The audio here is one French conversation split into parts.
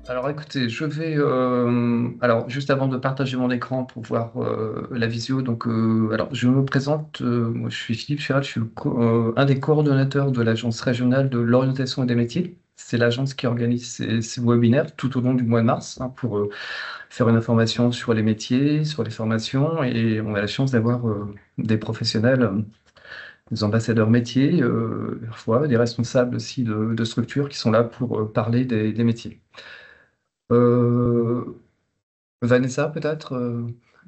Alors écoutez, je vais alors juste avant de partager mon écran pour voir la visio, donc alors je me présente, moi je suis Philippe Chiral, je suis un des coordonnateurs de l'agence régionale de l'orientation et des métiers. C'est l'agence qui organise ces webinaires tout au long du mois de mars, hein, pour faire une information sur les métiers, sur les formations, et on a la chance d'avoir des professionnels, des ambassadeurs métiers, parfois des responsables aussi de structures qui sont là pour parler des métiers. Euh, Vanessa, peut-être,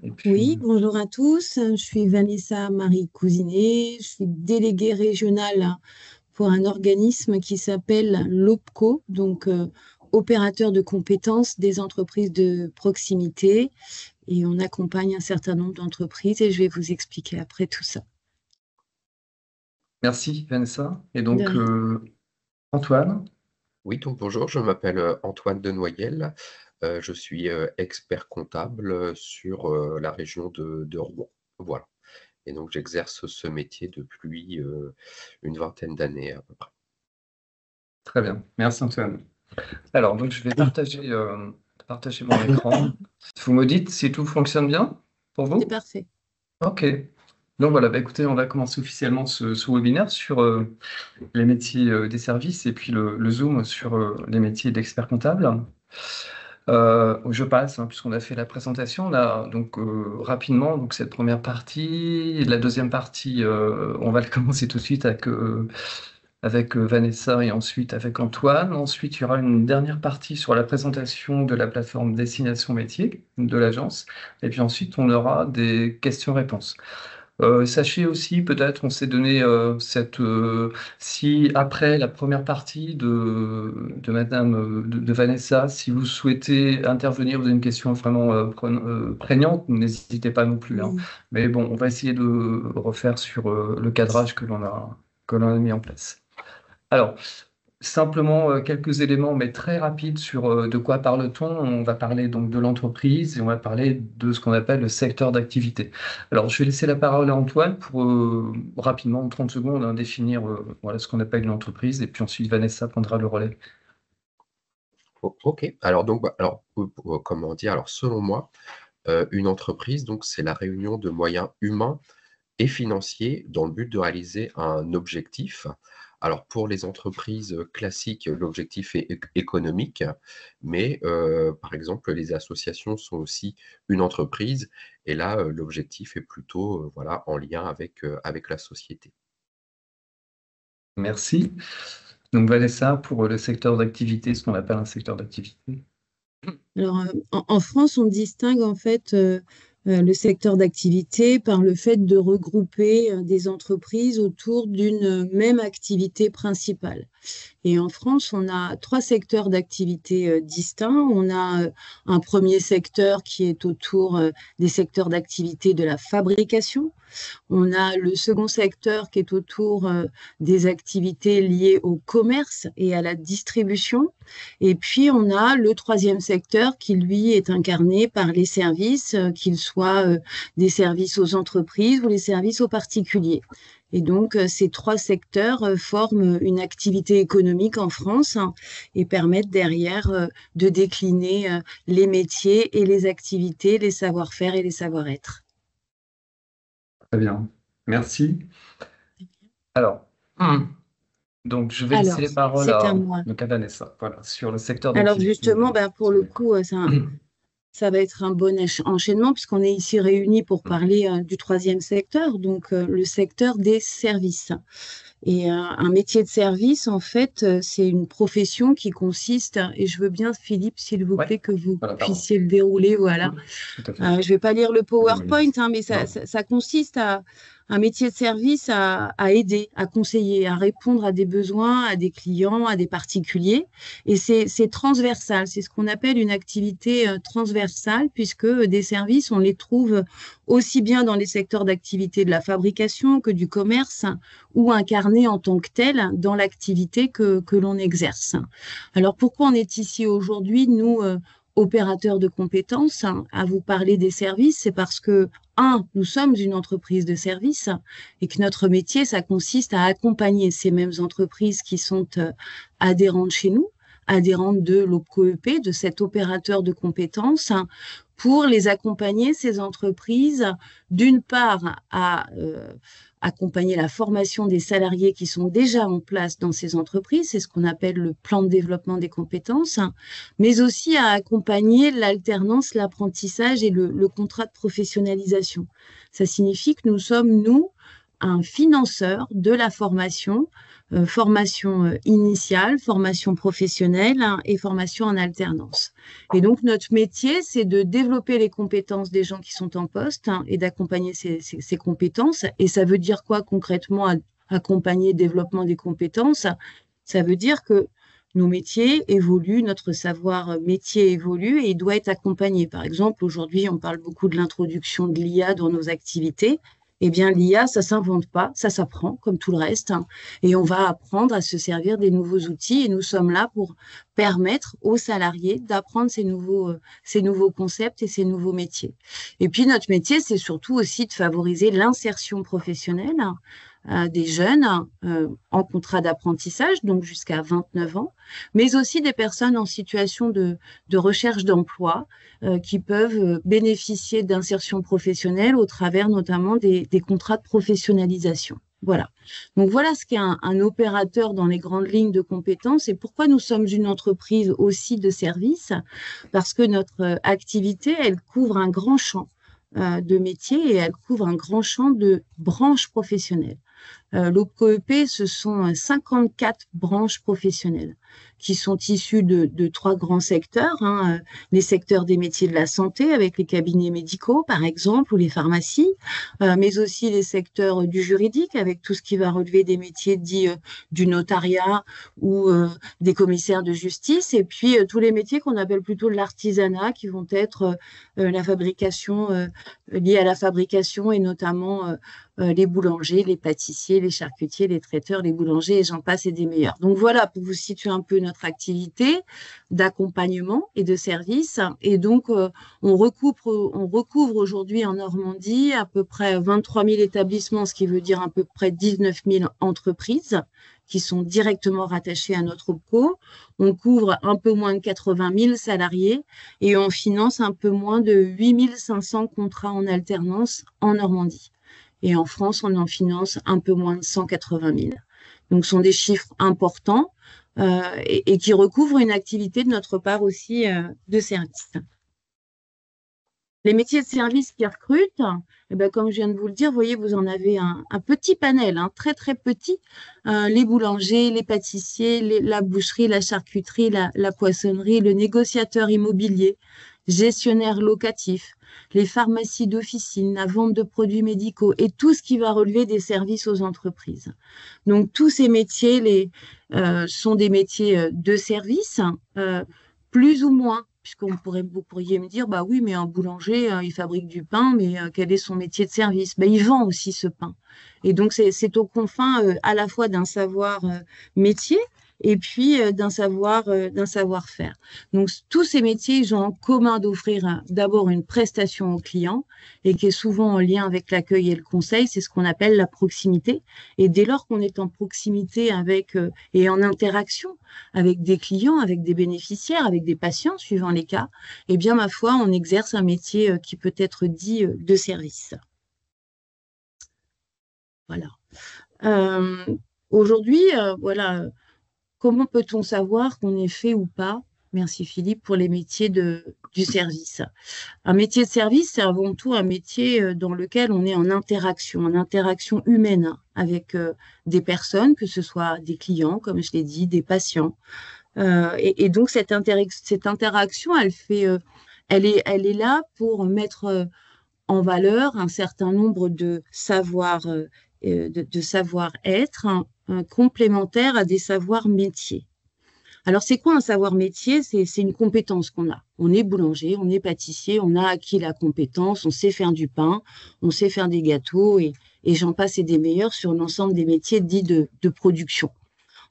et Oui, puis bonjour à tous. Je suis Vanessa Marie Cousinet. Je suis déléguée régionale pour un organisme qui s'appelle l'OPCO, donc opérateur de compétences des entreprises de proximité. Et on accompagne un certain nombre d'entreprises et je vais vous expliquer après tout ça. merci Vanessa. Et De donc rien. Antoine, Oui, donc bonjour, je m'appelle Antoine Denoyel. Je suis expert comptable sur la région de Rouen. Voilà. Et donc j'exerce ce métier depuis une vingtaine d'années à peu près. très bien, merci Antoine. Alors donc je vais partager mon écran. Vous me dites si tout fonctionne bien pour C'est vous? parfait. Ok. Donc voilà, bah, écoutez, on va commencer officiellement ce webinaire sur les métiers des services et puis le zoom sur les métiers d'expert comptable. Je passe, hein, puisqu'on a fait la présentation. On a donc rapidement donc cette première partie. La deuxième partie, on va le commencer tout de suite avec Vanessa et ensuite avec Antoine. Ensuite, il y aura une dernière partie sur la présentation de la plateforme Destination Métier de l'agence. Et puis ensuite, on aura des questions-réponses. Sachez aussi, peut-être, on s'est donné si après la première partie de Madame, de Vanessa, si vous souhaitez intervenir, vous avez une question vraiment prégnante, n'hésitez pas non plus, hein. Oui. Mais bon, on va essayer de refaire sur le cadrage que l'on a mis en place. Alors, simplement quelques éléments, mais très rapides sur de quoi parle-t-on. On va parler donc de l'entreprise et on va parler de ce qu'on appelle le secteur d'activité. Alors, je vais laisser la parole à Antoine pour rapidement, en 30 secondes, hein, définir voilà, ce qu'on appelle une entreprise et puis ensuite Vanessa prendra le relais. Ok, alors donc comment dire, alors selon moi, une entreprise, donc c'est la réunion de moyens humains et financiers dans le but de réaliser un objectif. Alors pour les entreprises classiques, l'objectif est économique, mais par exemple, les associations sont aussi une entreprise et là, l'objectif est plutôt voilà, en lien avec la société. Merci. Donc, Vanessa, pour le secteur d'activité, ce qu'on appelle un secteur d'activité. Alors, en France, on distingue en fait le secteur d'activité par le fait de regrouper des entreprises autour d'une même activité principale. Et en France, on a trois secteurs d'activité distincts. On a un premier secteur qui est autour des secteurs d'activité de la fabrication. On a le second secteur qui est autour des activités liées au commerce et à la distribution. Et puis, on a le troisième secteur qui, lui, est incarné par les services, qu'ils soient des services aux entreprises ou les services aux particuliers. Et donc, ces trois secteurs forment une activité économique en France, hein, et permettent derrière de décliner les métiers et les activités, les savoir-faire et les savoir-être. Très bien. Merci. Alors, donc, je vais laisser Alors, les paroles c'est à à, moi. donc à Vanessa, voilà, sur le secteur Alors d'activité. justement, ben, pour le coup, ça va être un bon enchaînement puisqu'on est ici réunis pour parler du troisième secteur, donc le secteur des services. Et un métier de service, en fait, c'est une profession qui consiste, et je veux bien, Philippe, s'il vous Ouais, plaît, que vous voilà, pardon. puissiez le dérouler, voilà. Oui, tout à fait. Je ne vais pas lire le Oui, oui, PowerPoint, hein, mais non. ça consiste à un métier de service à aider, à conseiller, à répondre à des besoins, à des clients, à des particuliers. Et c'est transversal, c'est ce qu'on appelle une activité transversale, puisque des services, on les trouve aussi bien dans les secteurs d'activité de la fabrication que du commerce, ou incarnés en tant que tels dans l'activité que l'on exerce. Alors pourquoi on est ici aujourd'hui, nous, opérateurs de compétences, hein, à vous parler des services? C'est parce que, nous sommes une entreprise de services et que notre métier, ça consiste à accompagner ces mêmes entreprises qui sont adhérentes chez nous, adhérentes de l'OPCO-EP, de cet opérateur de compétences, pour les accompagner, ces entreprises, d'une part à accompagner la formation des salariés qui sont déjà en place dans ces entreprises, c'est ce qu'on appelle le plan de développement des compétences, mais aussi à accompagner l'alternance, l'apprentissage et le contrat de professionnalisation. Ça signifie que nous sommes, nous, un financeur de la formation, formation initiale, formation professionnelle et formation en alternance. Et donc, notre métier, c'est de développer les compétences des gens qui sont en poste et d'accompagner ces compétences. Et ça veut dire quoi concrètement, accompagner le développement des compétences? Ça veut dire que nos métiers évoluent, notre savoir métier évolue et il doit être accompagné. Par exemple, aujourd'hui, on parle beaucoup de l'introduction de l'IA dans nos activités. Eh bien, l'IA, ça s'invente pas, ça s'apprend comme tout le reste, et on va apprendre à se servir des nouveaux outils. Et nous sommes là pour permettre aux salariés d'apprendre ces nouveaux concepts et ces nouveaux métiers. Et puis, notre métier, c'est surtout aussi de favoriser l'insertion professionnelle des jeunes en contrat d'apprentissage, donc jusqu'à 29 ans, mais aussi des personnes en situation de recherche d'emploi qui peuvent bénéficier d'insertion professionnelle au travers notamment des contrats de professionnalisation. Voilà. Donc voilà ce qu'est un opérateur dans les grandes lignes de compétences et pourquoi nous sommes une entreprise aussi de services, parce que notre activité, elle couvre un grand champ de métiers et elle couvre un grand champ de branches professionnelles. L'OPCO-EP, ce sont 54 branches professionnelles qui sont issues de 3 grands secteurs, les secteurs des métiers de la santé avec les cabinets médicaux par exemple ou les pharmacies, mais aussi les secteurs du juridique avec tout ce qui va relever des métiers dits du notariat ou des commissaires de justice, et puis tous les métiers qu'on appelle plutôt de l'artisanat qui vont être la fabrication, liés à la fabrication et notamment les boulangers, les pâtissiers, les charcutiers, les traiteurs, les boulangers et j'en passe et des meilleurs. Donc voilà, pour vous situer un peu notre activité d'accompagnement et de service. Et donc, on recouvre aujourd'hui en Normandie à peu près 23 000 établissements, ce qui veut dire à peu près 19 000 entreprises qui sont directement rattachées à notre OPCO. On couvre un peu moins de 80 000 salariés et on finance un peu moins de 8 500 contrats en alternance en Normandie. Et en France, on en finance un peu moins de 180 000. Donc, ce sont des chiffres importants et qui recouvrent une activité de notre part aussi de service. Les métiers de service qui recrutent, eh bien, comme je viens de vous le dire, vous voyez, vous en avez un petit panel, très, très petit. Les boulangers, les pâtissiers, la boucherie, la charcuterie, la poissonnerie, le négociateur immobilier, gestionnaire locatif, les pharmacies d'officine, la vente de produits médicaux et tout ce qui va relever des services aux entreprises. Donc, tous ces métiers sont des métiers de service, plus ou moins, vous pourriez me dire, bah oui, mais un boulanger, il fabrique du pain, mais quel est son métier de service? Il vend aussi ce pain. Et donc, c'est aux confins à la fois d'un savoir métier, et puis d'un savoir-faire. Donc, tous ces métiers, ils ont en commun d'offrir d'abord une prestation au client et qui est souvent en lien avec l'accueil et le conseil. C'est ce qu'on appelle la proximité. Et dès lors qu'on est en proximité avec et en interaction avec des clients, avec des bénéficiaires, avec des patients, suivant les cas, eh bien, ma foi, on exerce un métier qui peut être dit de service. Voilà. Aujourd'hui, voilà. Comment peut-on savoir qu'on est fait ou pas, merci Philippe, pour les métiers du service? Un métier de service, c'est avant tout un métier dans lequel on est en interaction humaine avec des personnes, que ce soit des clients, comme je l'ai dit, des patients. Et donc, cette interaction, elle est là pour mettre en valeur un certain nombre de savoir-être, complémentaires à des savoirs métiers. Alors, c'est quoi un savoir métier? C'est une compétence qu'on a. On est boulanger, on est pâtissier, on a acquis la compétence, on sait faire du pain, on sait faire des gâteaux et j'en passe et des meilleurs sur l'ensemble des métiers dits de production.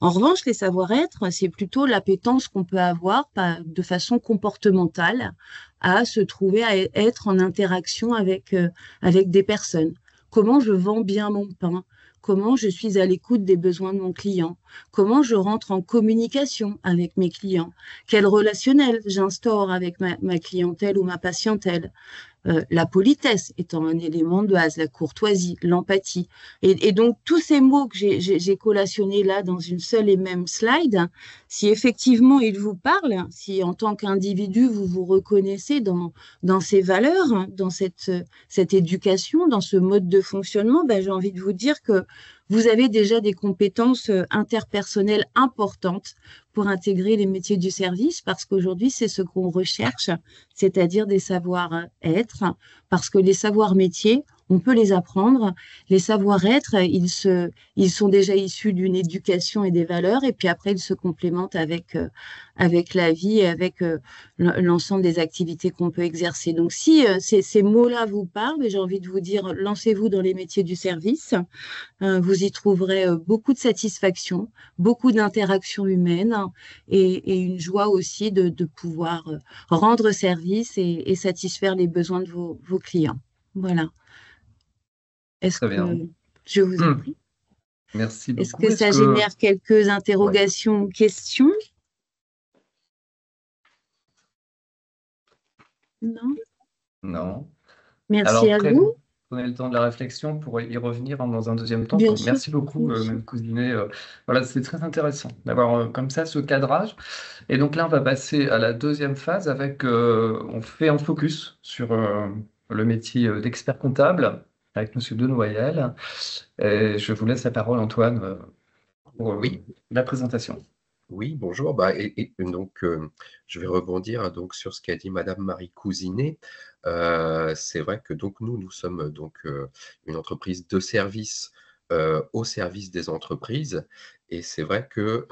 En revanche, les savoir-être, c'est plutôt l'appétence qu'on peut avoir de façon comportementale à se trouver à être en interaction avec des personnes. Comment je vends bien mon pain? comment je suis à l'écoute des besoins de mon client, comment je rentre en communication avec mes clients, quel relationnel j'instaure avec ma clientèle ou ma patientèle. La politesse étant un élément de base, la courtoisie, l'empathie. Et donc, tous ces mots que j'ai collationnés là dans une seule et même slide, si effectivement ils vous parlent, si en tant qu'individu, vous vous reconnaissez dans ces valeurs, hein, dans cette éducation, dans ce mode de fonctionnement, ben, j'ai envie de vous dire que vous avez déjà des compétences interpersonnelles importantes pour intégrer les métiers du service, parce qu'aujourd'hui, c'est ce qu'on recherche, c'est-à-dire des savoir-être, parce que les savoirs-métiers, on peut les apprendre. Les savoir-être, ils sont déjà issus d'une éducation et des valeurs, et puis après, ils se complémentent avec la vie et avec l'ensemble des activités qu'on peut exercer. Donc, si ces mots-là vous parlent, j'ai envie de vous dire, lancez-vous dans les métiers du service. Vous y trouverez beaucoup de satisfaction, beaucoup d'interactions humaines et une joie aussi de pouvoir rendre service et satisfaire les besoins de vos clients. Voilà. Est-ce Très que bien. je vous en Hmm. prie? Merci Est-ce beaucoup. que ça génère quelques Ouais. interrogations ou questions? Non? Non. Merci Alors, à vous. prenez le temps de la réflexion pour y revenir dans un deuxième temps. Bien sûr, Merci beaucoup, bien sûr. Mme Cousinet. Voilà, c'est très intéressant d'avoir comme ça ce cadrage. Et donc là, on va passer à la deuxième phase avec, on fait un focus sur le métier d'expert comptable avec Monsieur Denoyel. Et je vous laisse la parole, Antoine, pour Oui, la présentation. oui, bonjour. Bah, et donc, je vais rebondir donc sur ce qu'a dit Madame Marie Cousinet. C'est vrai que donc nous sommes donc une entreprise de service au service des entreprises. Et c'est vrai que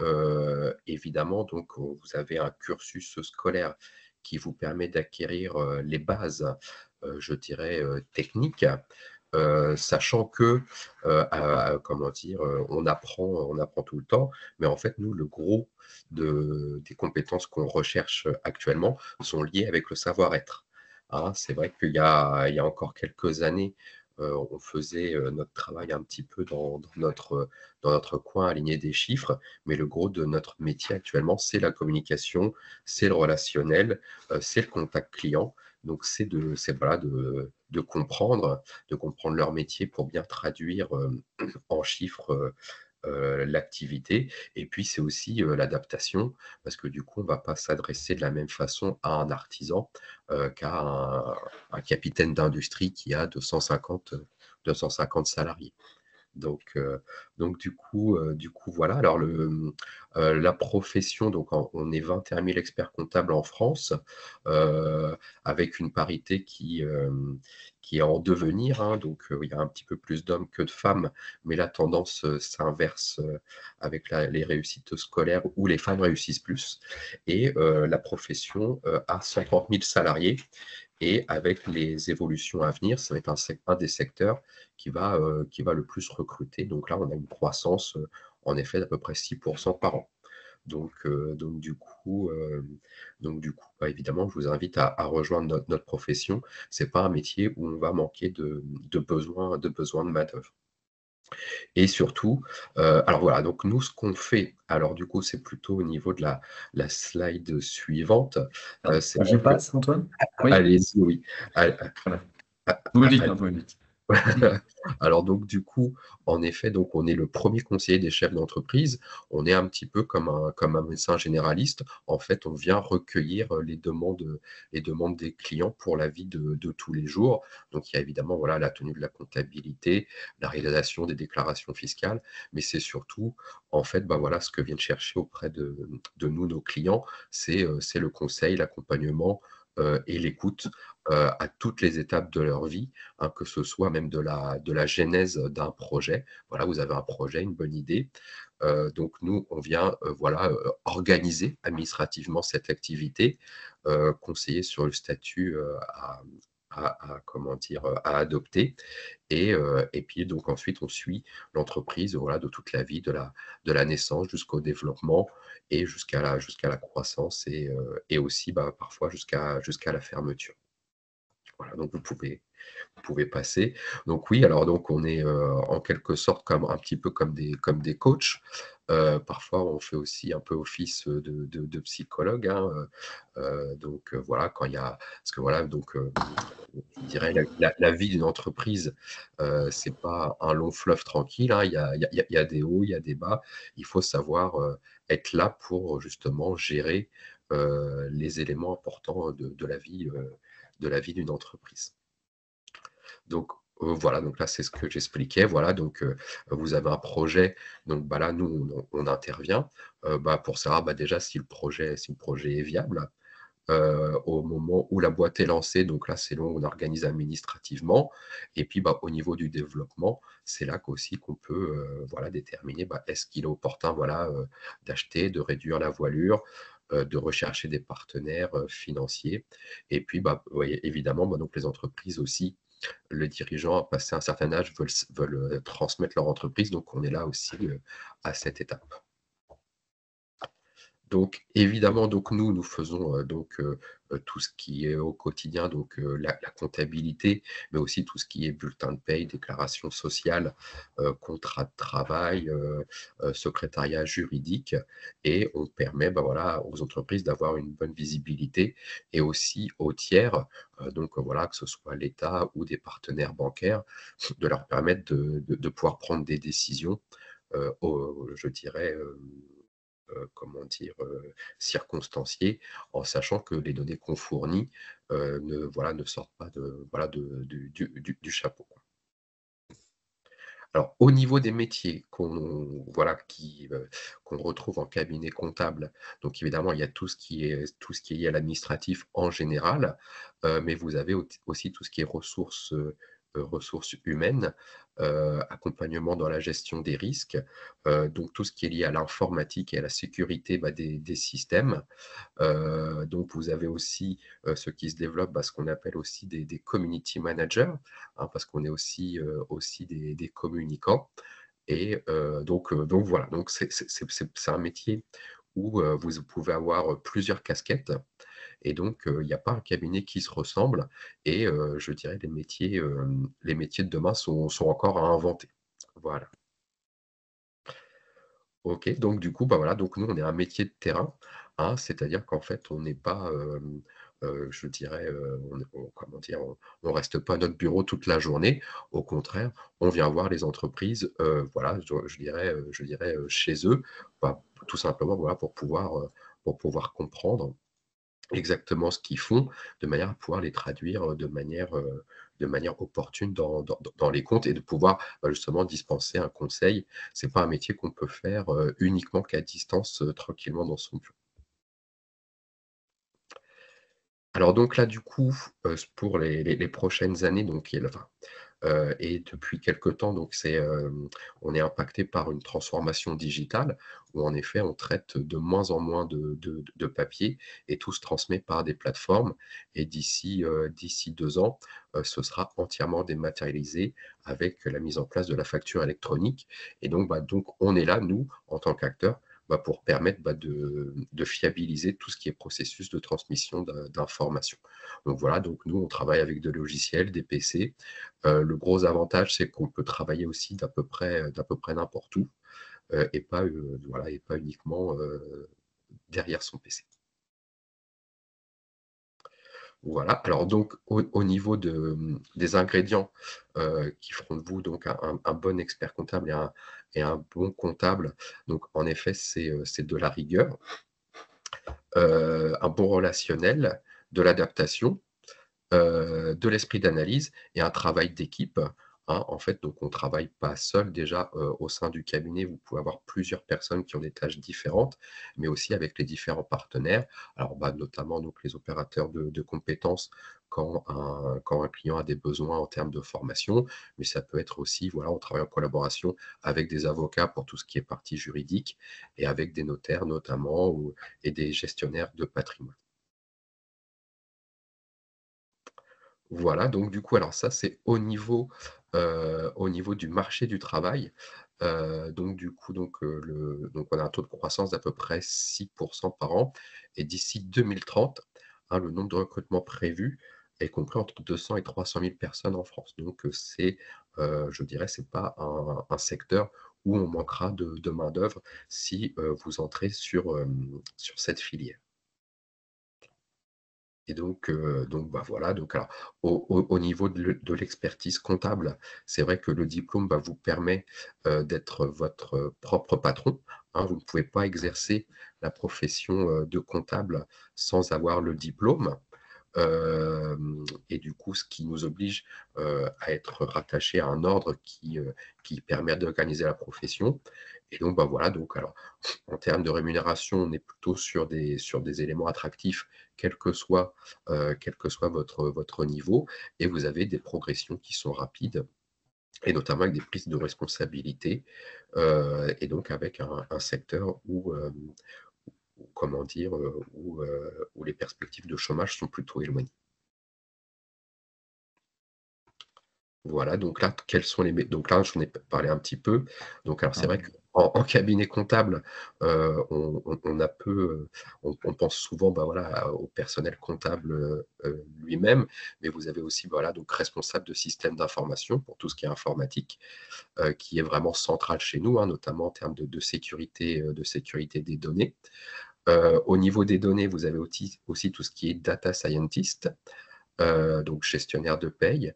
évidemment, donc vous avez un cursus scolaire qui vous permet d'acquérir les bases, je dirais, techniques. Sachant que, comment dire, on apprend tout le temps, mais en fait, nous, le gros des compétences qu'on recherche actuellement sont liées avec le savoir-être. Hein, c'est vrai qu'il y a encore quelques années, on faisait notre travail un petit peu dans notre coin, aligner des chiffres, mais le gros de notre métier actuellement, c'est la communication, c'est le relationnel, c'est le contact client. Donc, voilà, de comprendre leur métier pour bien traduire en chiffres l'activité. Et puis, c'est aussi l'adaptation, parce que du coup, on ne va pas s'adresser de la même façon à un artisan qu'à un capitaine d'industrie qui a 250 salariés. Donc, du coup, voilà. Alors, la profession, donc, on est 21 000 experts comptables en France, avec une parité qui est en devenir. Hein. Donc, il y a un petit peu plus d'hommes que de femmes, mais la tendance s'inverse avec les réussites scolaires où les femmes réussissent plus. Et la profession a 130 000 salariés. Et avec les évolutions à venir, ça va être un des secteurs qui va le plus recruter. Donc là, on a une croissance, en effet, d'à peu près 6% par an. Donc, bah, évidemment, je vous invite à rejoindre notre profession. Ce n'est pas un métier où on va manquer de besoin de main-d'œuvre. Et surtout, alors voilà, donc nous, ce qu'on fait, alors du coup, c'est plutôt au niveau de la slide suivante. C'est Je vrai que, passe, Antoine? Oui, allez-y, oui. voilà. Vous me dites, hein, vous me dites. Alors donc du coup, en effet, donc on est le premier conseiller des chefs d'entreprise. On est un petit peu comme un médecin généraliste. En fait, on vient recueillir les demandes des clients pour la vie de tous les jours. Donc il y a évidemment voilà, la tenue de la comptabilité, la réalisation des déclarations fiscales, mais c'est surtout, en fait, bah, voilà, ce que viennent chercher auprès de nous, nos clients, c'est le conseil, l'accompagnement et l'écoute à toutes les étapes de leur vie, hein, que ce soit même de la genèse d'un projet. Voilà, vous avez un projet, une bonne idée. Donc nous, on vient voilà, organiser administrativement cette activité, conseiller sur le statut comment dire, à adopter. Et puis donc ensuite, on suit l'entreprise voilà, de toute la vie, de la naissance jusqu'au développement et jusqu'à la croissance et aussi bah, parfois jusqu'à la fermeture. Voilà, donc vous pouvez vous pouvez passer. Donc oui, alors donc on est, en quelque sorte comme un petit peu comme des coachs. Parfois on fait aussi un peu office, de psychologue, hein, donc voilà, quand il y a parce que voilà donc je dirais la vie d'une entreprise, c'est pas un long fleuve tranquille, hein. Il y a des hauts, il y a des bas. Il faut savoir, être là pour justement gérer, les éléments importants de la vie d'une entreprise. Donc, voilà, donc là, c'est ce que j'expliquais. Voilà, donc, vous avez un projet, donc bah, là, nous, on intervient, bah, pour savoir, bah, déjà si le projet est viable, au moment où la boîte est lancée. Donc là, c'est là où on organise administrativement et puis, bah, au niveau du développement, c'est là qu'aussi qu'on peut, voilà, déterminer, bah, est-ce qu'il est opportun, voilà, d'acheter, de réduire la voilure, de rechercher des partenaires, financiers et puis, bah, oui, évidemment, bah, donc les entreprises aussi, les dirigeants, passé un certain âge, veulent transmettre leur entreprise, donc on est là aussi, à cette étape. Donc évidemment, donc nous faisons, tout ce qui est au quotidien, donc la comptabilité, mais aussi tout ce qui est bulletin de paye, déclaration sociale, contrat de travail, secrétariat juridique et on permet, bah, voilà, aux entreprises d'avoir une bonne visibilité et aussi aux tiers, donc voilà, que ce soit l'État ou des partenaires bancaires, de leur permettre de pouvoir prendre des décisions, au je dirais, comment dire, circonstanciées, en sachant que les données qu'on fournit, ne sortent pas de voilà, du chapeau, quoi. Alors au niveau des métiers qu'on retrouve en cabinet comptable, donc évidemment, il y a tout ce qui est lié à l'administratif en général, mais vous avez aussi tout ce qui est ressources humaines, accompagnement dans la gestion des risques, donc tout ce qui est lié à l'informatique et à la sécurité, bah, des systèmes. Donc vous avez aussi, ce qui se développe, bah, ce qu'on appelle aussi des community managers, hein, parce qu'on est aussi des communicants et donc voilà, donc c'est un métier où, vous pouvez avoir, plusieurs casquettes et donc il n'y a pas un cabinet qui se ressemble et je dirais les métiers de demain sont encore à inventer. Voilà. OK, donc du coup, bah, voilà, donc nous, on est un métier de terrain, hein, c'est-à-dire qu'en fait, on n'est pas, je dirais, comment dire? On reste pas à notre bureau toute la journée. Au contraire, on vient voir les entreprises, voilà, je dirais, chez eux, bah, tout simplement, voilà, pour pouvoir comprendre exactement ce qu'ils font, de manière à pouvoir les traduire, de manière opportune dans les comptes et de pouvoir, bah, justement dispenser un conseil. C'est pas un métier qu'on peut faire, uniquement qu'à distance, tranquillement dans son bureau. Alors donc là, du coup, pour les prochaines années, donc et depuis quelque temps, donc on est impacté par une transformation digitale où en effet, on traite de moins en moins de papier et tout se transmet par des plateformes et d'ici 2 ans, ce sera entièrement dématérialisé avec la mise en place de la facture électronique et donc, bah, donc on est là, nous, en tant qu'acteurs, bah, pour permettre, bah, de fiabiliser tout ce qui est processus de transmission d'informations. Donc voilà, donc nous, on travaille avec des logiciels, des PC. Le gros avantage, c'est qu'on peut travailler aussi d'à peu près n'importe où, et pas, voilà et pas uniquement, derrière son PC. Voilà, alors donc au niveau des ingrédients, qui feront de vous donc un bon expert comptable et un bon comptable, donc en effet, c'est de la rigueur, un bon relationnel, de l'adaptation, de l'esprit d'analyse et un travail d'équipe, hein. En fait, donc on travaille pas seul déjà, au sein du cabinet, vous pouvez avoir plusieurs personnes qui ont des tâches différentes, mais aussi avec les différents partenaires. Alors, bah, notamment donc les opérateurs de compétences quand un client a des besoins en termes de formation, mais ça peut être aussi, voilà, on travaille en collaboration avec des avocats pour tout ce qui est partie juridique et avec des notaires notamment et des gestionnaires de patrimoine. Voilà, donc du coup, alors ça, c'est au niveau du marché du travail. Donc du coup, donc on a un taux de croissance d'à peu près 6 par an et d'ici 2030, hein, le nombre de recrutements prévus, est compris entre 200 et 300 000 personnes en France. Donc, je dirais, c'est pas un secteur où on manquera de main-d'œuvre si vous entrez sur cette filière. Et donc bah, voilà, donc alors au niveau de l'expertise comptable, c'est vrai que le diplôme, bah, vous permet, d'être votre propre patron, hein. Vous ne pouvez pas exercer la profession, de comptable sans avoir le diplôme. Et du coup, ce qui nous oblige, à être rattaché à un ordre qui permet d'organiser la profession. Et donc, bah, voilà, donc alors, en termes de rémunération, on est plutôt sur des éléments attractifs, quel que soit votre niveau, et vous avez des progressions qui sont rapides et notamment avec des prises de responsabilité, et donc avec un secteur comment dire? Où les perspectives de chômage sont plutôt éloignées. Voilà, donc là, quels sont les donc là, j'en ai parlé un petit peu. Donc alors c'est vrai Ouais. qu'en cabinet comptable, on a peu, on pense souvent, bah, voilà, au personnel comptable, lui-même, mais vous avez aussi, voilà, donc responsable de système d'information pour tout ce qui est informatique, qui est vraiment central chez nous, hein, notamment en termes de sécurité des données. Au niveau des données, vous avez aussi tout ce qui est data scientist, donc gestionnaire de paye.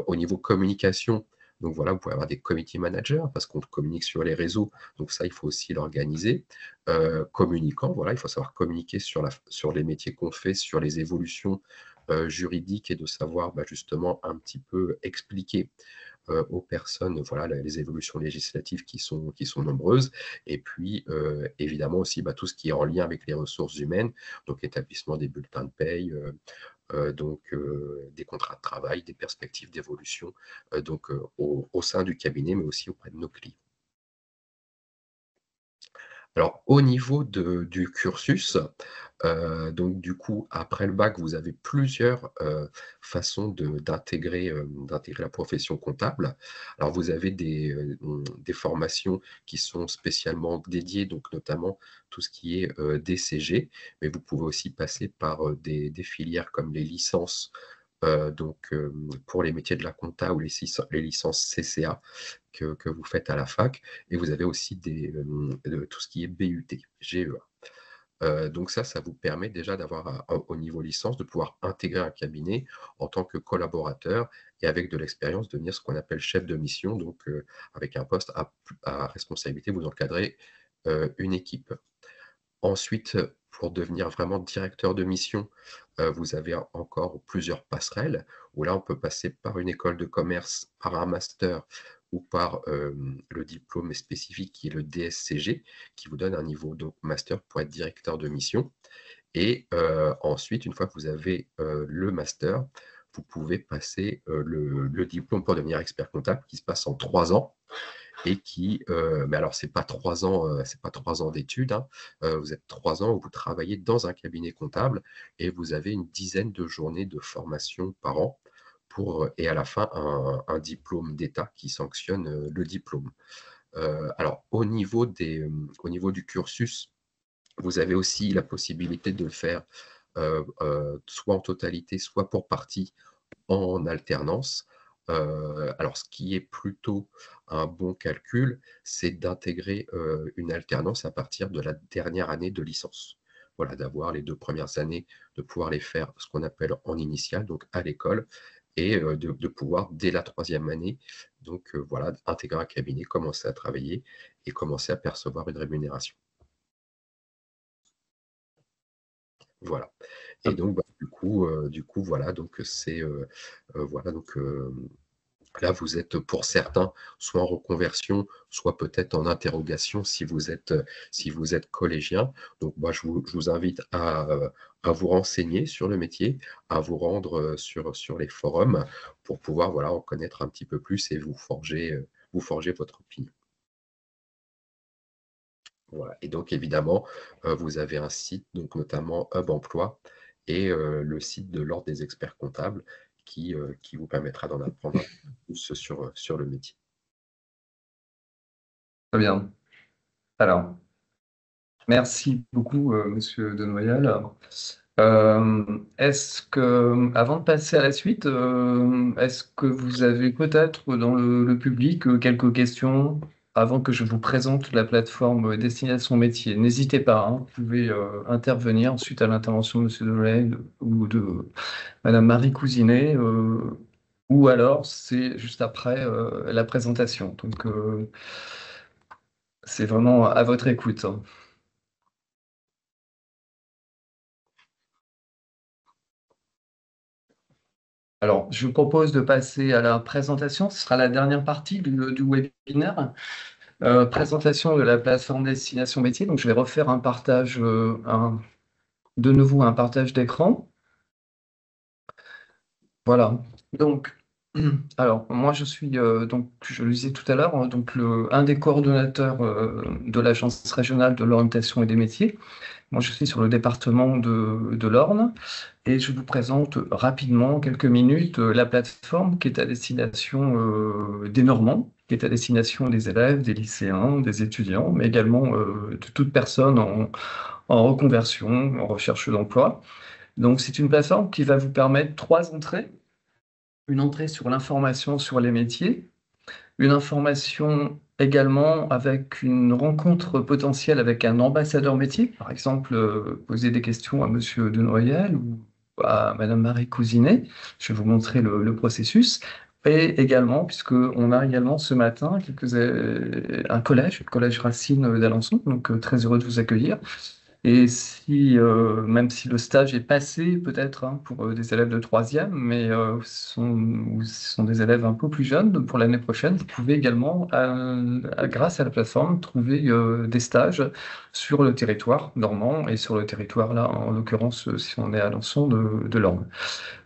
Au niveau communication, donc voilà, vous pouvez avoir des community managers parce qu'on communique sur les réseaux, donc ça, il faut aussi l'organiser. Communicant, voilà, il faut savoir communiquer sur les métiers qu'on fait, sur les évolutions juridiques et de savoir bah, justement un petit peu expliquer aux personnes, voilà, les évolutions législatives qui sont nombreuses. Et puis, évidemment aussi, bah, tout ce qui est en lien avec les ressources humaines, donc établissement des bulletins de paye, des contrats de travail, des perspectives d'évolution, au sein du cabinet, mais aussi auprès de nos clients. Alors, au niveau du cursus, donc du coup, après le bac, vous avez plusieurs, façons d'intégrer la profession comptable. Alors, vous avez des formations qui sont spécialement dédiées, donc notamment tout ce qui est, DCG, mais vous pouvez aussi passer par, des filières comme les licences, pour les métiers de la compta ou les licences CCA que vous faites à la fac, et vous avez aussi tout ce qui est BUT, GEA. Donc ça vous permet déjà d'avoir au niveau licence, de pouvoir intégrer un cabinet en tant que collaborateur et avec de l'expérience, devenir ce qu'on appelle chef de mission, donc avec un poste à responsabilité, vous encadrez une équipe. Ensuite, pour devenir vraiment directeur de mission, vous avez encore plusieurs passerelles, où là, on peut passer par une école de commerce, par un master ou par, le diplôme spécifique qui est le DSCG, qui vous donne un niveau donc master pour être directeur de mission. Et ensuite, une fois que vous avez, le master, vous pouvez passer, le diplôme pour devenir expert comptable qui se passe en 3 ans et mais alors c'est pas 3 ans d'études, hein. Vous êtes 3 ans où vous travaillez dans un cabinet comptable et vous avez une dizaine de journées de formation par an et à la fin un diplôme d'État qui sanctionne, le diplôme. Alors au niveau du cursus, vous avez aussi la possibilité de le faire, soit en totalité, soit pour partie en alternance. Alors ce qui est plutôt un bon calcul, c'est d'intégrer, une alternance à partir de la dernière année de licence. Voilà, d'avoir les 2 premières années, de pouvoir les faire ce qu'on appelle en initiale, donc à l'école, et de pouvoir dès la 3e année, donc voilà, intégrer un cabinet, commencer à travailler et commencer à percevoir une rémunération. Voilà. Et donc bah, du coup voilà, donc voilà, donc là, vous êtes pour certains soit en reconversion, soit peut-être en interrogation si vous êtes collégien. Donc moi, je vous invite à vous renseigner sur le métier, à vous rendre, sur les forums pour pouvoir, voilà, en connaître un petit peu plus et vous forger votre opinion. Voilà, et donc évidemment, vous avez un site, donc notamment Hub Emploi et le site de l'Ordre des experts comptables qui vous permettra d'en apprendre un peu plus sur le métier. Très bien. Alors, merci beaucoup, monsieur Denoyal. Est-ce que, avant de passer à la suite, est-ce que vous avez peut-être dans le public quelques questions avant que je vous présente la plateforme Destination Métier? N'hésitez pas, hein, vous pouvez intervenir suite à l'intervention de M. Delay ou de Madame Marie Cousinet, ou alors c'est juste après la présentation. Donc, c'est vraiment à votre écoute, hein. Alors, je vous propose de passer à la présentation. Ce sera la dernière partie du webinaire. Présentation de la plateforme Destination Métier. Donc, je vais refaire un partage, de nouveau un partage d'écran. Voilà. Donc, alors, moi, je suis, donc, je le disais tout à l'heure, hein, donc un des coordonnateurs de l'Agence régionale de l'orientation et des métiers. Moi, je suis sur le département de l'Orne et je vous présente rapidement, en quelques minutes, la plateforme qui est à destination des Normands, qui est à destination des élèves, des lycéens, des étudiants, mais également de toute personne en reconversion, en recherche d'emploi. Donc, c'est une plateforme qui va vous permettre trois entrées. Une entrée sur l'information sur les métiers, une information également avec une rencontre potentielle avec un ambassadeur métier, par exemple, poser des questions à Monsieur Denoyel ou à Madame Marie Cousinet. Je vais vous montrer le processus. Et également, puisqu'on a également ce matin un collège, le collège Racine d'Alençon, donc très heureux de vous accueillir. Et si, même si le stage est passé, peut-être hein, pour des élèves de troisième, mais ce sont des élèves un peu plus jeunes, pour l'année prochaine, vous pouvez également, grâce à la plateforme, trouver des stages sur le territoire normand et sur le territoire, là, en l'occurrence, si on est à Alençon, de l'Orne.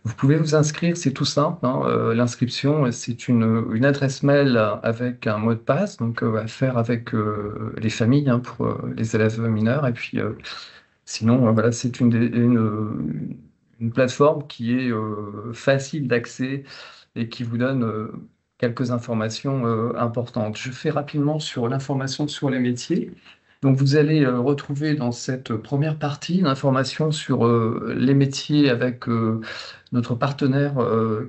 Vous pouvez vous inscrire, c'est tout simple, hein. L'inscription, c'est une adresse mail avec un mot de passe, donc à faire avec les familles hein, pour les élèves mineurs. Et puis sinon, voilà, c'est une plateforme qui est facile d'accès et qui vous donne quelques informations importantes. Je fais rapidement sur l'information sur les métiers. Donc, vous allez retrouver dans cette première partie l'information sur les métiers avec notre partenaire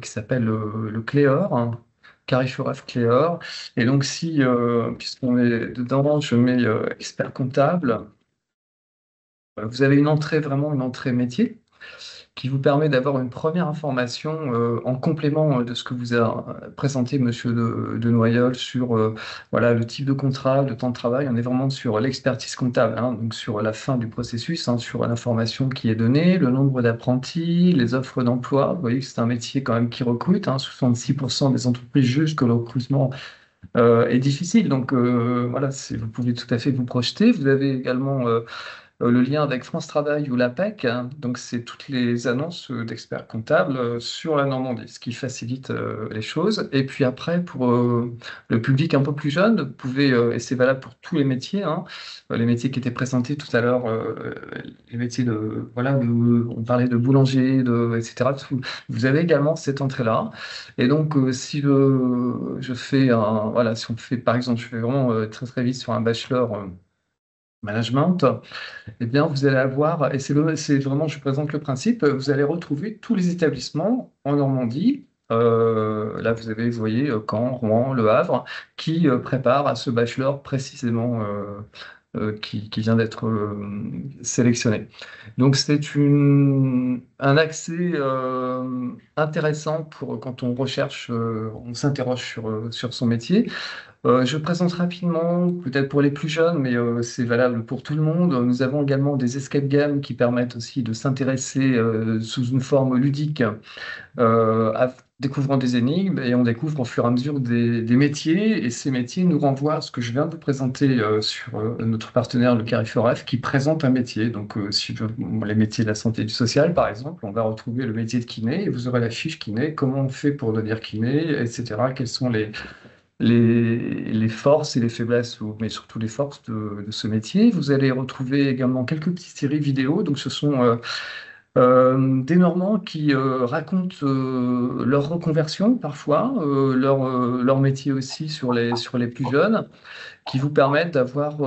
qui s'appelle le Cléor, hein, Carrefour Cléor. Et donc, si, puisqu'on est dedans, je mets expert comptable, vous avez une entrée, vraiment une entrée métier qui vous permet d'avoir une première information en complément de ce que vous a présenté Monsieur de Noyol sur voilà, le type de contrat, le temps de travail. On est vraiment sur l'expertise comptable, hein, donc sur la fin du processus, hein, sur l'information qui est donnée, le nombre d'apprentis, les offres d'emploi. Vous voyez que c'est un métier quand même qui recrute. 66% des entreprises jugent que le recrutement est difficile. Donc voilà, vous pouvez tout à fait vous projeter. Vous avez également le lien avec France Travail ou l'APEC, hein, donc c'est toutes les annonces d'experts comptables sur la Normandie, ce qui facilite les choses. Et puis après, pour le public un peu plus jeune, vous pouvez, et c'est valable pour tous les métiers, hein, les métiers qui étaient présentés tout à l'heure, les métiers voilà, on parlait de boulanger, etc. Vous avez également cette entrée-là. Et donc, si je fais voilà, si on fait, par exemple, je fais vraiment très très vite sur un bachelor management, eh bien, vous allez avoir, et c'est vraiment, je présente le principe, vous allez retrouver tous les établissements en Normandie. Là, vous voyez, Caen, Rouen, Le Havre, qui préparent à ce bachelor précisément qui vient d'être sélectionné. Donc, c'est un accès intéressant pour quand on recherche, on s'interroge sur son métier. Je présente rapidement, peut-être pour les plus jeunes, mais c'est valable pour tout le monde. Nous avons également des escape games qui permettent aussi de s'intéresser sous une forme ludique à découvrant des énigmes et on découvre au fur et à mesure des métiers et ces métiers nous renvoient à ce que je viens de vous présenter sur notre partenaire le Carrefour F qui présente un métier. Donc si les métiers de la santé et du social par exemple, on va retrouver le métier de kiné et vous aurez la fiche kiné, comment on fait pour devenir kiné, etc. Quelles sont les forces et les faiblesses, mais surtout les forces de ce métier. Vous allez retrouver également quelques petites séries vidéo. Donc, ce sont Des Normands qui racontent leur reconversion parfois, leur métier aussi sur les plus jeunes, qui vous permettent d'avoir,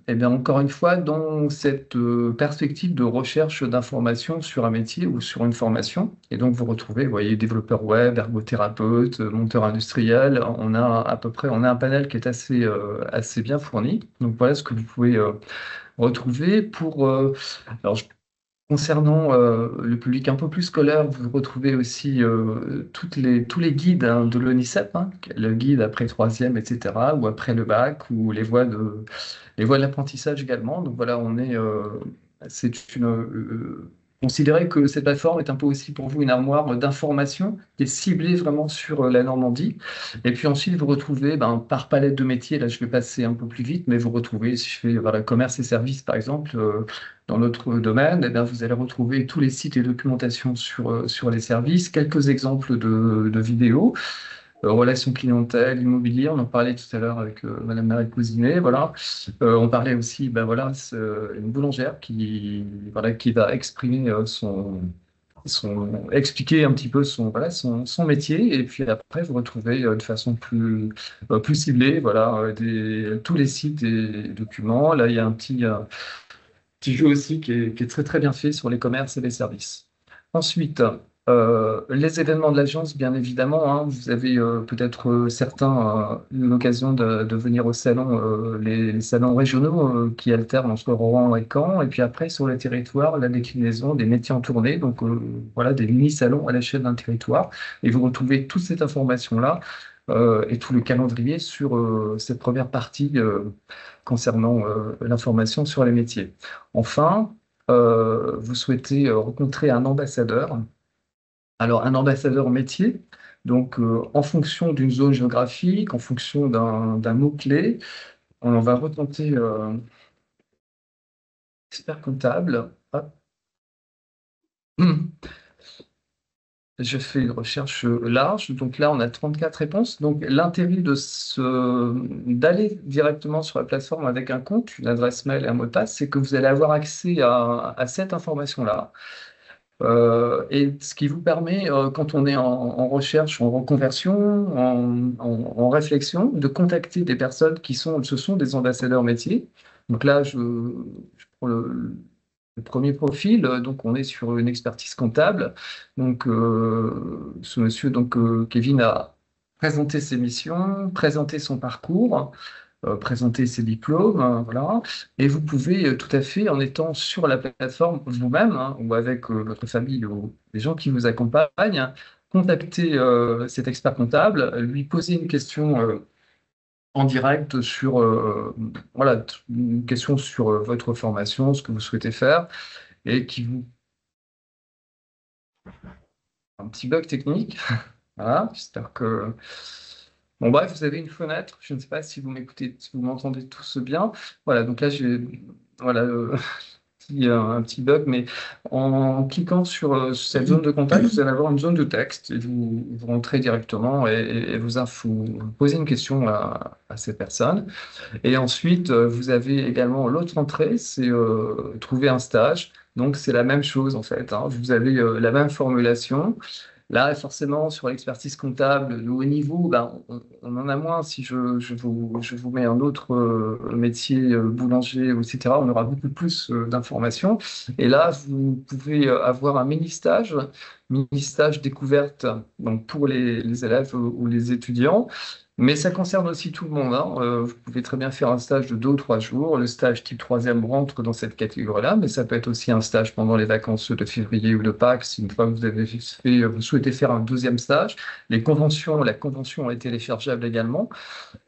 eh bien, encore une fois, dans cette perspective de recherche d'informations sur un métier ou sur une formation. Et donc, vous retrouvez, vous voyez, développeur web, ergothérapeute, monteur industriel. On a à peu près, on a un panel qui est assez bien fourni. Donc, voilà ce que vous pouvez retrouver pour. Alors, concernant le public un peu plus scolaire, vous retrouvez aussi tous les guides hein, de l'ONICEP, hein, le guide après troisième, etc., ou après le bac, ou les voies de l'apprentissage également. Donc voilà, c'est considérez que cette plateforme est un peu aussi pour vous une armoire d'information qui est ciblée vraiment sur la Normandie. Et puis ensuite, vous retrouvez ben, par palette de métiers, là je vais passer un peu plus vite, mais vous retrouvez, si je fais voilà, commerce et services par exemple, dans notre domaine, eh bien, vous allez retrouver tous les sites et documentations sur les services, quelques exemples de vidéos, relations clientèle, immobilier, on en parlait tout à l'heure avec Madame Marie Cousinet, voilà. On parlait aussi, ben voilà, une boulangère voilà, qui va exprimer expliquer un petit peu voilà, son métier, et puis après, vous retrouvez de façon plus ciblée, voilà, tous les sites et documents. Là, il y a un petit jeu aussi qui est très très bien fait sur les commerces et les services. Ensuite, les événements de l'agence, bien évidemment, hein, vous avez peut-être certains eu l'occasion de venir au salon, les salons régionaux qui alternent entre Rouen et Caen, et puis après sur le territoire, la déclinaison des métiers en tournée, donc voilà des mini-salons à l'échelle d'un territoire, et vous retrouvez toute cette information-là et tout le calendrier sur cette première partie concernant l'information sur les métiers. Enfin, vous souhaitez rencontrer un ambassadeur. Alors, un ambassadeur métier, donc en fonction d'une zone géographique, en fonction d'un mot-clé, on va retenter expert comptable. Hop. Je fais une recherche large, donc là on a 34 réponses. Donc l'intérêt d'aller directement sur la plateforme avec un compte, une adresse mail et un mot de passe, c'est que vous allez avoir accès à cette information-là. Et ce qui vous permet, quand on est en recherche, en reconversion, en réflexion, de contacter des personnes ce sont des ambassadeurs métiers. Donc là, je prends le premier profil, donc on est sur une expertise comptable. Donc ce monsieur, donc Kevin a présenté ses missions, présenté son parcours, présenter ses diplômes, hein, voilà. Et vous pouvez tout à fait, en étant sur la plateforme vous-même, hein, ou avec votre famille ou les gens qui vous accompagnent, hein, contacter cet expert comptable, lui poser une question en direct sur, voilà, une question sur votre formation, ce que vous souhaitez faire, et qui vous... Un petit bug technique. Voilà, j'espère que... Bon, bref, vous avez une fenêtre. Je ne sais pas si vous m'écoutez, si vous m'entendez tous bien. Voilà, donc là, j'ai voilà, un petit bug, mais en cliquant sur cette zone de contact, vous allez avoir une zone de texte et vous rentrez directement et vous posez une question à cette personne. Et ensuite, vous avez également l'autre entrée, c'est trouver un stage. Donc, c'est la même chose en fait, hein. Vous avez la même formulation. Là, forcément, sur l'expertise comptable de haut niveau, ben, on en a moins. Si je vous mets un autre métier, boulanger, etc., on aura beaucoup plus d'informations. Et là, vous pouvez avoir un mini-stage découverte donc pour les élèves ou les étudiants. Mais ça concerne aussi tout le monde, hein. Vous pouvez très bien faire un stage de 2 ou 3 jours. Le stage type troisième rentre dans cette catégorie-là, mais ça peut être aussi un stage pendant les vacances de février ou de Pâques. Si une fois que vous avez fait, vous souhaitez faire un deuxième stage, la convention est téléchargeable également,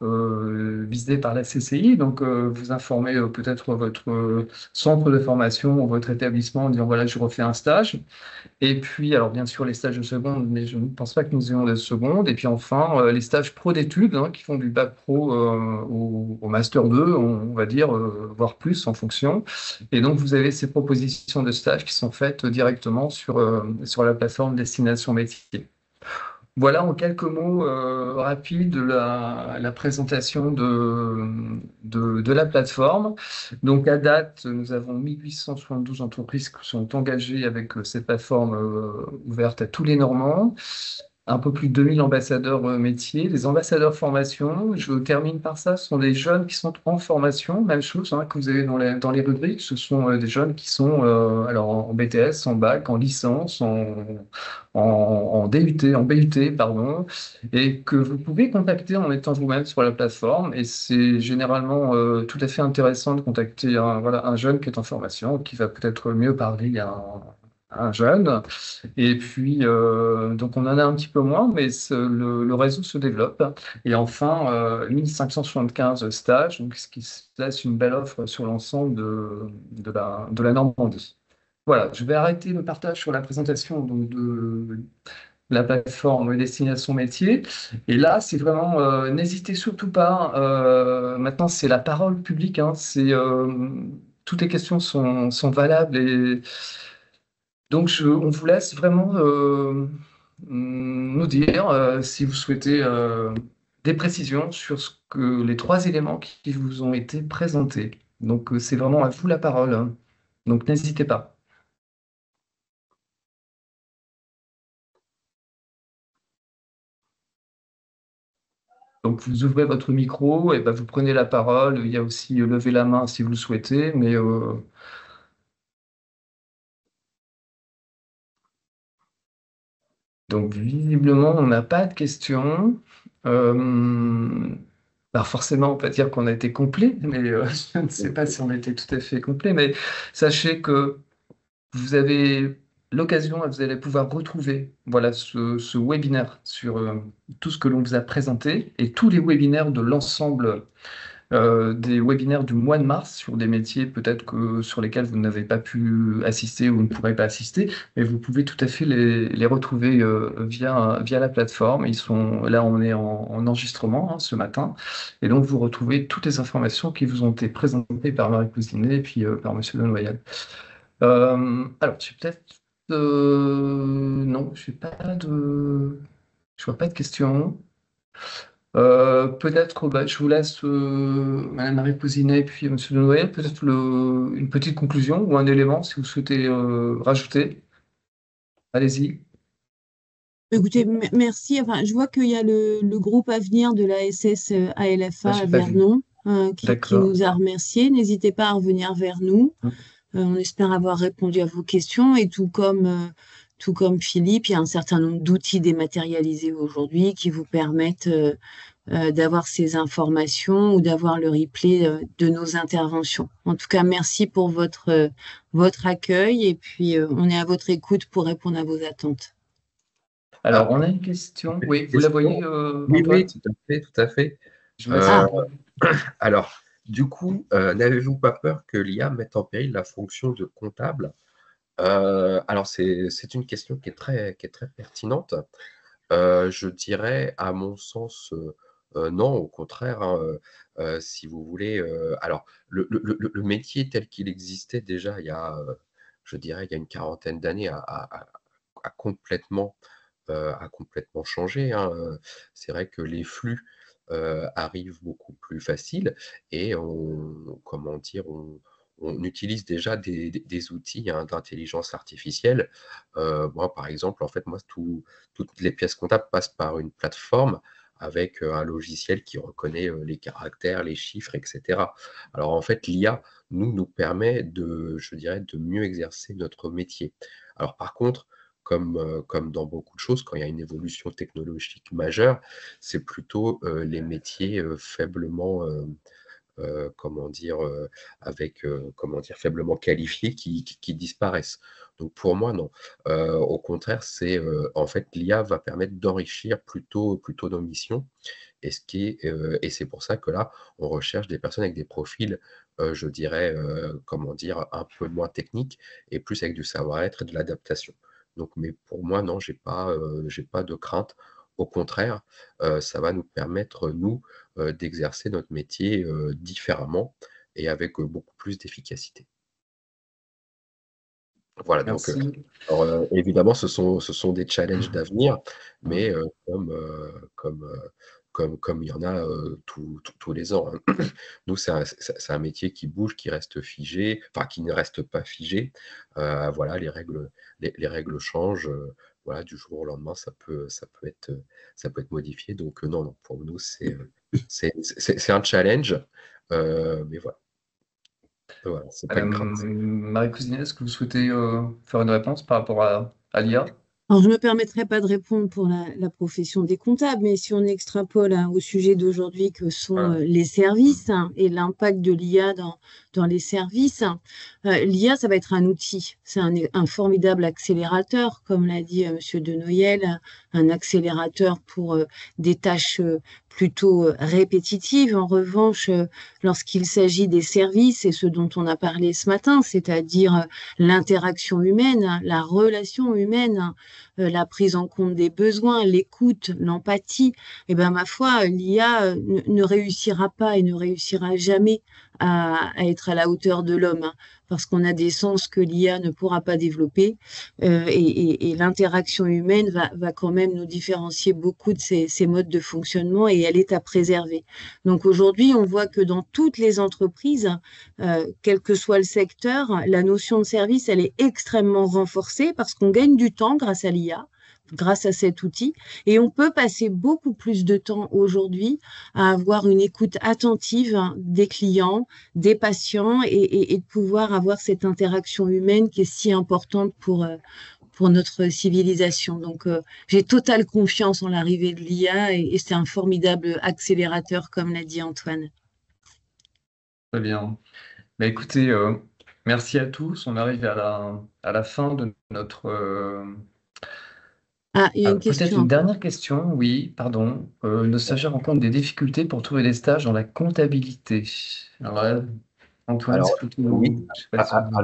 visée par la CCI. Donc, vous informez peut-être votre centre de formation ou votre établissement en disant voilà, je refais un stage. Et puis, alors bien sûr, les stages de seconde, mais je ne pense pas que nous ayons de seconde. Et puis enfin, les stages pro d'études, hein, qui font du bac pro au master 2, on va dire, voire plus en fonction. Et donc, vous avez ces propositions de stages qui sont faites directement sur la plateforme Destination Métier. Voilà en quelques mots rapides la présentation de la plateforme. Donc à date, nous avons 1872 entreprises qui sont engagées avec cette plateforme ouverte à tous les Normands. Un peu plus de 2000 ambassadeurs métiers, des ambassadeurs formation. Je termine par ça, ce sont des jeunes qui sont en formation, même chose hein, que vous avez dans les rubriques. Ce sont des jeunes qui sont alors en BTS, en bac, en licence, en DUT, en BUT, pardon, et que vous pouvez contacter en étant vous-même sur la plateforme. Et c'est généralement tout à fait intéressant de contacter voilà, un jeune qui est en formation, qui va peut-être mieux parler à un jeune. Et puis, donc on en a un petit peu moins, mais le réseau se développe. Et enfin, 1575 stages, donc ce qui laisse une belle offre sur l'ensemble de la Normandie. Voilà, je vais arrêter le partage sur la présentation donc, de la plateforme Destination Métier. Et là, c'est vraiment, n'hésitez surtout pas. Maintenant, c'est la parole publique. Hein, toutes les questions sont valables. Et donc, on vous laisse vraiment nous dire si vous souhaitez des précisions sur les trois éléments qui vous ont été présentés. Donc, c'est vraiment à vous la parole. Hein. Donc, n'hésitez pas. Donc, vous ouvrez votre micro et ben, vous prenez la parole. Il y a aussi lever la main si vous le souhaitez, mais donc visiblement, on n'a pas de questions. Alors forcément, on peut dire qu'on a été complet, mais je ne sais pas si on a été tout à fait complet. Mais sachez que vous avez l'occasion, vous allez pouvoir retrouver voilà, ce webinaire sur tout ce que l'on vous a présenté et tous les webinaires de l'ensemble des webinaires du mois de mars sur des métiers peut-être que sur lesquels vous n'avez pas pu assister ou ne pourrez pas assister, mais vous pouvez tout à fait les retrouver via la plateforme. Là, on est en enregistrement hein, ce matin, et donc vous retrouvez toutes les informations qui vous ont été présentées par Marie Cousinet et puis par Monsieur Lenoyal. Alors, j'ai peut-être non, je vois pas de questions. Peut-être, bah, je vous laisse, Madame Marie Cousinet et puis Monsieur de Noël, peut-être une petite conclusion ou un élément si vous souhaitez rajouter. Allez-y. Écoutez, merci. Enfin, je vois qu'il y a le groupe Avenir de la SS Ah, ALFA à j'ai pas vu. Vernon qui D'accord. nous a remerciés. N'hésitez pas à revenir vers nous. On espère avoir répondu à vos questions et tout comme Philippe, il y a un certain nombre d'outils dématérialisés aujourd'hui qui vous permettent d'avoir ces informations ou d'avoir le replay de nos interventions. En tout cas, merci pour votre accueil et puis on est à votre écoute pour répondre à vos attentes. Alors, Ah, on a une question. Oui, vous la voyez, question. Oui, oui, Antoine? tout à fait, tout à fait. Je vous laisse la Euh, Ah, parole. alors, du coup, n'avez-vous pas peur que l'IA mette en péril la fonction de comptable? Alors, c'est une question qui est très pertinente. Je dirais, à mon sens, non, au contraire, hein, si vous voulez, alors le métier tel qu'il existait déjà il y a, je dirais, il y a une quarantaine d'années a complètement, a complètement changé, hein, c'est vrai que les flux, arrivent beaucoup plus faciles et comment dire? On utilise déjà des outils, hein, d'intelligence artificielle. Moi, par exemple, en fait, moi, toutes les pièces comptables passent par une plateforme avec, un logiciel qui reconnaît, les caractères, les chiffres et cetera. Alors, en fait, l'IA, nous permet je dirais, de mieux exercer notre métier. Alors, par contre, comme dans beaucoup de choses, quand il y a une évolution technologique majeure, c'est plutôt, les métiers, faiblement, comment dire? Comment dire? Faiblement qualifiés qui disparaissent. Donc pour moi, non. Au contraire, en fait, l'IA va permettre d'enrichir plutôt nos missions et c'est pour ça que là, on recherche des personnes avec des profils, je dirais, comment dire? Un peu moins techniques et plus avec du savoir-être et de l'adaptation. Donc mais pour moi, non, j'ai pas de crainte. Au contraire, ça va nous permettre, nous, d'exercer notre métier, différemment et avec, beaucoup plus d'efficacité. Voilà, donc Merci. alors, évidemment, ce sont des challenges d'avenir, mais comme il y en a, tous les ans, hein. Nous, c'est un métier qui bouge, qui reste figé, enfin qui ne reste pas figé. Voilà, les règles changent, voilà, du jour au lendemain, ça peut être modifié. Donc non, non, pour nous, c'est un challenge, mais voilà, c'est pas une crainte. Marie Cousinet, est-ce que vous souhaitez faire une réponse par rapport à l'IA? Alors, je ne me permettrai pas de répondre pour la profession des comptables, mais si on extrapole au sujet d'aujourd'hui que sont Voilà. les services et l'impact de l'IA dans les services, l'IA, ça va être un outil. C'est un formidable accélérateur, comme l'a dit Monsieur de Noël, un accélérateur pour des tâches plutôt répétitives. En revanche, lorsqu'il s'agit des services, et ce dont on a parlé ce matin, c'est-à-dire l'interaction humaine, la relation humaine, la prise en compte des besoins, l'écoute, l'empathie, et ben ma foi, l'IA ne réussira pas et ne réussira jamais à être à la hauteur de l'homme, hein, parce qu'on a des sens que l'IA ne pourra pas développer, et l'interaction humaine va quand même nous différencier beaucoup de ces modes de fonctionnement et elle est à préserver. Donc aujourd'hui, on voit que dans toutes les entreprises, quel que soit le secteur, la notion de service, elle est extrêmement renforcée parce qu'on gagne du temps grâce à l'IA, grâce à cet outil, et on peut passer beaucoup plus de temps aujourd'hui à avoir une écoute attentive des clients, des patients, et de pouvoir avoir cette interaction humaine qui est si importante pour notre civilisation. Donc, j'ai totale confiance en l'arrivée de l'IA et c'est un formidable accélérateur, comme l'a dit Antoine. Très bien. Bah, écoutez, merci à tous. On arrive à la fin de notre... Ah, il y a Ah, une peut-être question une encore. dernière question, oui, pardon. Nos stagiaires rencontrent des difficultés pour trouver des stages dans la comptabilité. Alors là, Antoine, Alors c'est plutôt... oui, Je sais pas si vous...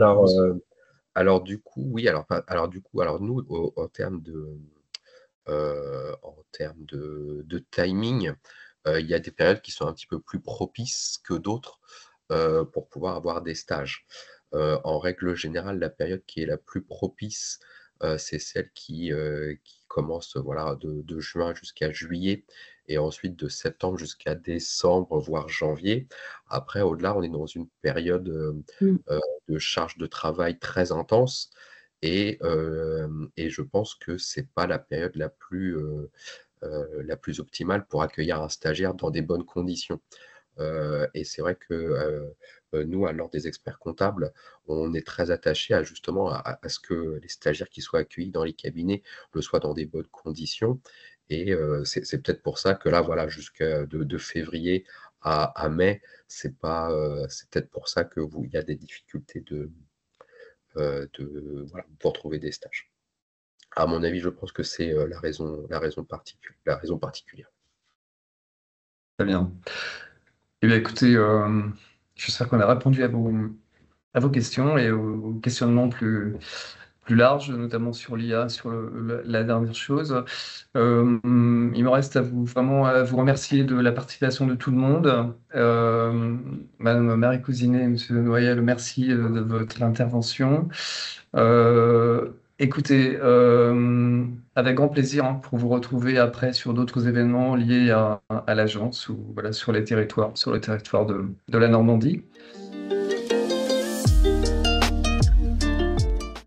alors du coup, oui, alors du coup, alors nous, en termes de timing, il y a des périodes qui sont un petit peu plus propices que d'autres, pour pouvoir avoir des stages. En règle générale, la période qui est la plus propice, c'est celle qui commence, voilà, de juin jusqu'à juillet et ensuite de septembre jusqu'à décembre, voire janvier. Après, au-delà, on est dans une période, Mm. de charge de travail très intense et je pense que c'est pas la période la plus optimale pour accueillir un stagiaire dans des bonnes conditions. Et c'est vrai que, nous, à l'Ordre des experts comptables, on est très attaché à justement à ce que les stagiaires qui soient accueillis dans les cabinets le soient dans des bonnes conditions et c'est peut-être pour ça que là, voilà, jusqu'à de février à mai, c'est peut-être pour ça que vous il y a des difficultés voilà, pour trouver des stages. À mon avis, je pense que c'est, la raison particulière. Très bien. Eh bien, écoutez, j'espère qu'on a répondu à vos questions et aux questionnements plus larges, notamment sur l'IA, sur la dernière chose. Il me reste vraiment à vous remercier de la participation de tout le monde. Madame Marie Cousinet et Monsieur Noyel, merci de votre intervention. Écoutez, avec grand plaisir hein, pour vous retrouver après sur d'autres événements liés à l'agence ou voilà, sur le territoire de la Normandie.